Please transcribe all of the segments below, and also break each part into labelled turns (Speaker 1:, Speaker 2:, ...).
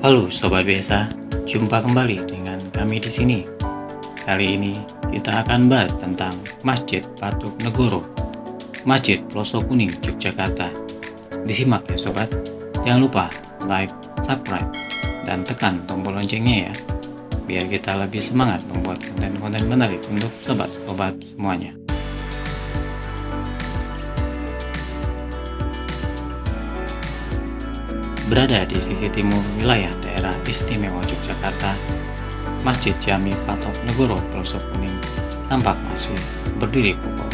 Speaker 1: Halo Sobat Besa, jumpa kembali dengan kami di sini. Kali ini kita akan bahas tentang Masjid Patuk Negoro, Masjid Pelosok Kuning, Yogyakarta. Disimak ya Sobat, jangan lupa like, subscribe, dan tekan tombol loncengnya ya, biar kita lebih semangat membuat konten-konten menarik untuk sobat-sobat semuanya. Berada di sisi timur wilayah daerah istimewa Yogyakarta, Masjid Jami Patok Negoro Pelosok Kuning tampak masih berdiri kokoh.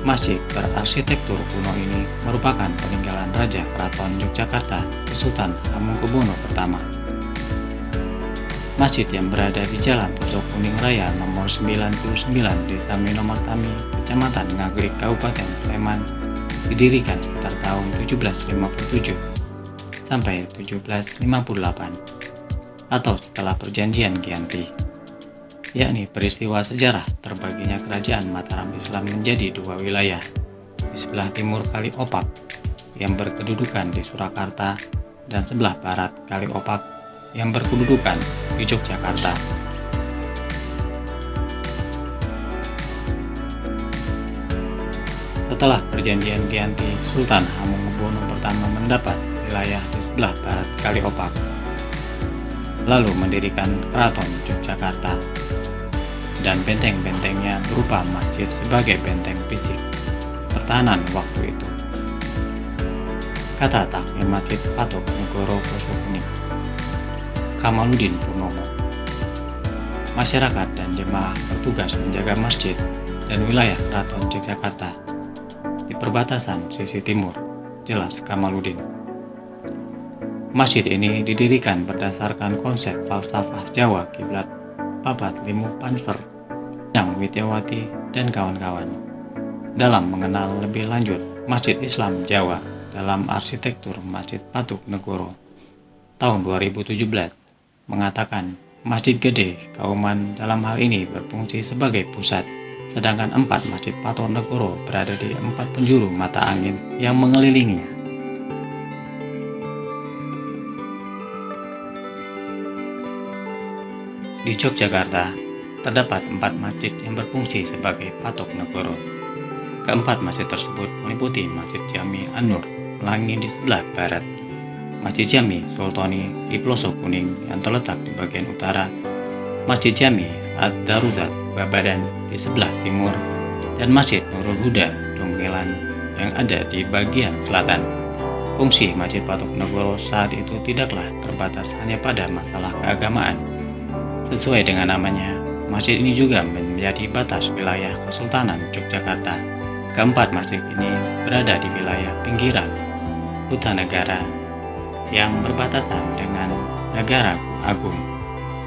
Speaker 1: Masjid berarsitektur kuno ini merupakan peninggalan Raja Keraton Yogyakarta, Sultan Hamengkubuwono I. Masjid yang berada di Jalan Pelosok Kuning Raya nomor 99 Desa Minomartami, Kecamatan Ngaglik, Kabupaten Sleman, didirikan sekitar tahun 1757 sampai 1758 atau setelah Perjanjian Giyanti, yakni peristiwa sejarah terbaginya Kerajaan Mataram Islam menjadi dua wilayah di sebelah timur Kali Opak yang berkedudukan di Surakarta dan sebelah barat Kali Opak yang berkedudukan di Yogyakarta. Setelah Perjanjian Giyanti, Sultan Hamengkubuwono I mendapat wilayah di sebelah barat Kali Opak, lalu mendirikan Keraton Yogyakarta, dan benteng-bentengnya berupa masjid sebagai benteng fisik pertahanan waktu itu. Kata takmir Masjid Patok Negoro Pelosok Kuning, Kamaluddin Purnomo. Masyarakat dan jemaah bertugas menjaga masjid dan wilayah Keraton Yogyakarta di perbatasan sisi timur, jelas Kamaluddin. Masjid ini didirikan berdasarkan konsep falsafah Jawa kiblat Papat Limu Panser, Yang Widyawati, dan kawan-kawan dalam mengenal lebih lanjut Masjid Islam Jawa dalam arsitektur Masjid Patuk Negoro. Tahun 2017 mengatakan Masjid Gede Kauman dalam hal ini berfungsi sebagai pusat, sedangkan 4 Masjid Patok Negoro berada di 4 penjuru mata angin yang mengelilinginya. Di Yogyakarta, terdapat 4 masjid yang berfungsi sebagai Patok Negoro. Keempat masjid tersebut meliputi Masjid Jami An-Nur Pelangi di sebelah barat, Masjid Jami Sultani di Pelosok Kuning yang terletak di bagian utara, Masjid Jami Ad-Daruzat Babadan di sebelah timur, dan Masjid Nurul Huda Dongkelan yang ada di bagian selatan. Fungsi Masjid Patok Negoro saat itu tidaklah terbatas hanya pada masalah keagamaan. Sesuai dengan namanya, masjid ini juga menjadi batas wilayah Kesultanan Yogyakarta. Keempat masjid ini berada di wilayah pinggiran hutan negara yang berbatasan dengan Negara Agung.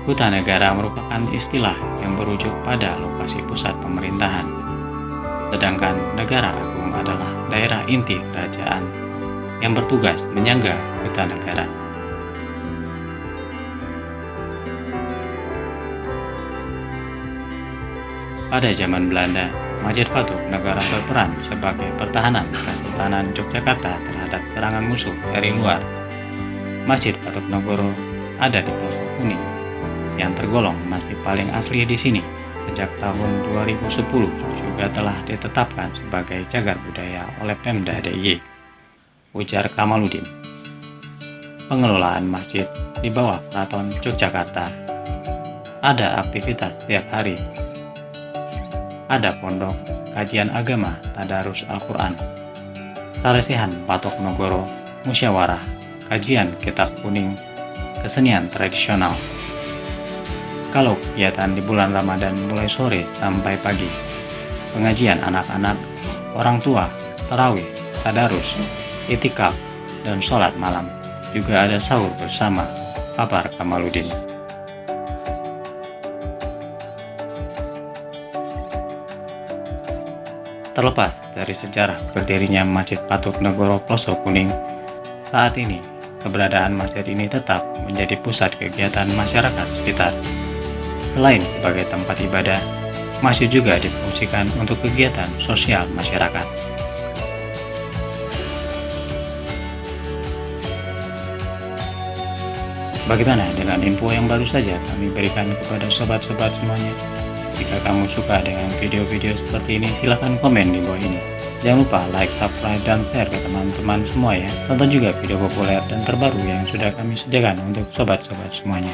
Speaker 1: Hutan negara merupakan istilah yang merujuk pada lokasi pusat pemerintahan, sedangkan Negara Agung adalah daerah inti kerajaan yang bertugas menyangga hutan negara. Pada zaman Belanda, Masjid Patuk Negoro berperan sebagai pertahanan Kesultanan Yogyakarta terhadap serangan musuh dari luar. Masjid Patuk Negoro ada di Pelosok Kuning, yang tergolong masih paling asli di sini. Sejak tahun 2010 juga telah ditetapkan sebagai cagar budaya oleh Pemda DIY, ujar Kamaluddin. Pengelolaan masjid di bawah Keraton Yogyakarta. Ada aktivitas setiap hari. Ada pondok kajian agama Tadarus Al-Quran, Saresihan Patok Negoro, musyawarah, kajian kitab kuning, kesenian tradisional. Kalau kegiatan di bulan Ramadan mulai sore sampai pagi, pengajian anak-anak, orang tua, tarawih, tadarus, itikaf, dan sholat malam. Juga ada sahur bersama, pabar Kamaluddin. Terlepas dari sejarah berdirinya Masjid Patuk Negoro Pelosok Kuning, saat ini keberadaan masjid ini tetap menjadi pusat kegiatan masyarakat sekitar. Selain sebagai tempat ibadah, masjid juga difungsikan untuk kegiatan sosial masyarakat. Bagaimana dengan info yang baru saja kami berikan kepada sobat-sobat semuanya? Jika kamu suka dengan video-video seperti ini, silahkan komen di bawah ini. Jangan lupa like, subscribe, dan share ke teman-teman semua ya. Tonton juga video populer dan terbaru yang sudah kami sediakan untuk sobat-sobat semuanya.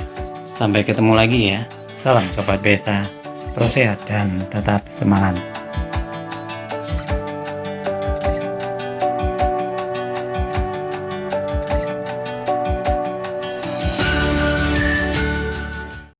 Speaker 1: Sampai ketemu lagi ya. Salam Sobat Besa, terus sehat dan tetap semangat.